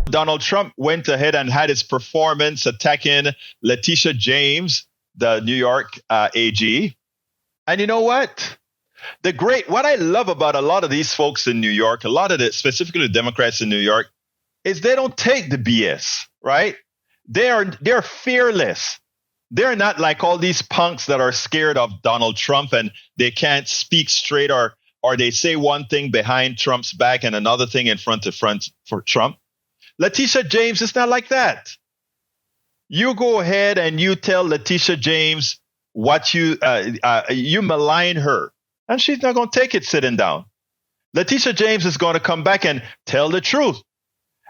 Donald Trump went ahead and had his performance attacking Letitia James, the New York AG. And you know what? What I love about a lot of these folks in New York, a lot of specifically the Democrats in New York, is they don't take the BS, right? They're fearless. They're not like all these punks that are scared of Donald Trump and they can't speak straight, or they say one thing behind Trump's back and another thing in front for Trump. Letitia James is not like that. You go ahead and you tell Letitia James what you malign her, and she's not going to take it sitting down. Letitia James is going to come back and tell the truth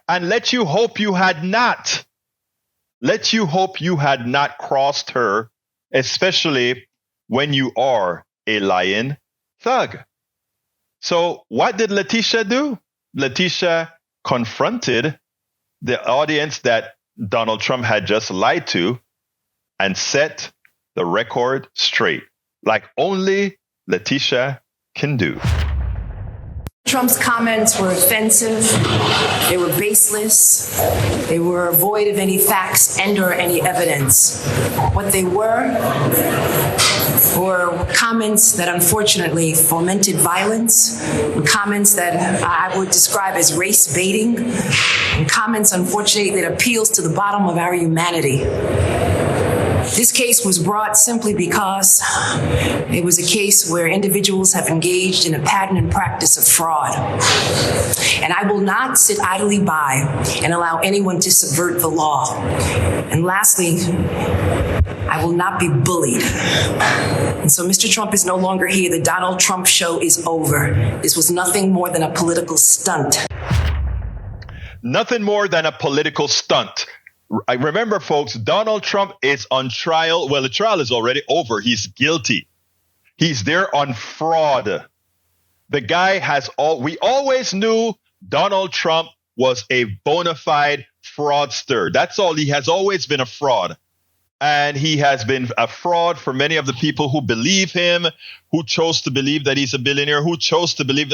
and let you hope you had not crossed her, especially when you are a lying thug. So what did Letitia do? Letitia confronted the audience that Donald Trump had just lied to and set the record straight, like only Letitia can do. Trump's comments were offensive, they were baseless, they were void of any facts and or any evidence. What they were comments that unfortunately fomented violence, comments that I would describe as race baiting, and comments, unfortunately, that appeals to the bottom of our humanity. This case was brought simply because it was a case where individuals have engaged in a pattern and practice of fraud. And I will not sit idly by and allow anyone to subvert the law. And lastly, I will not be bullied. And so Mr. Trump is no longer here. The Donald Trump show is over. This was nothing more than a political stunt. Nothing more than a political stunt. I remember, folks, Donald Trump is on trial. Well, the trial is already over. He's guilty. He's there on fraud. The guy we always knew Donald Trump was a bona fide fraudster. That's all. He has always been a fraud. And he has been a fraud for many of the people who believe him, who chose to believe that he's a billionaire, who chose to believe.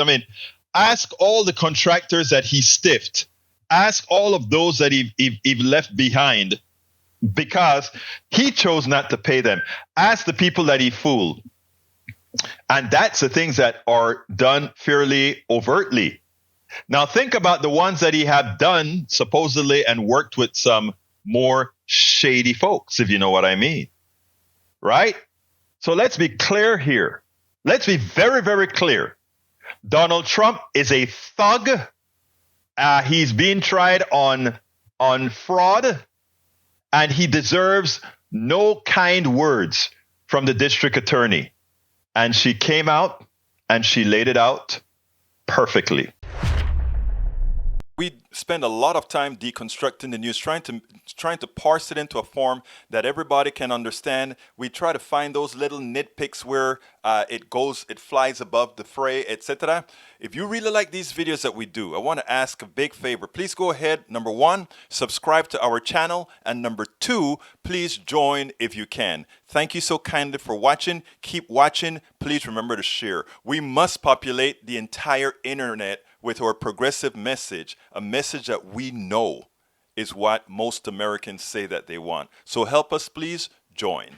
Ask all the contractors that he stiffed. Ask all of those that he left behind because he chose not to pay them. Ask the people that he fooled. And that's the things that are done fairly overtly. Now think about the ones that he have done supposedly and worked with some more shady folks, if you know what I mean. Right? So let's be clear here. Let's be very, very clear. Donald Trump is a thug. He's being tried on fraud, and he deserves no kind words from the district attorney. And she came out and she laid it out perfectly. We spend a lot of time deconstructing the news, trying to parse it into a form that everybody can understand. We try to find those little nitpicks where it flies above the fray, etc. If you really like these videos that we do, I want to ask a big favor. Please go ahead. Number one, subscribe to our channel. And number two, please join if you can. Thank you so kindly for watching. Keep watching. Please remember to share. We must populate the entire internet with our progressive message, a message that we know is what most Americans say that they want. So help us, please join.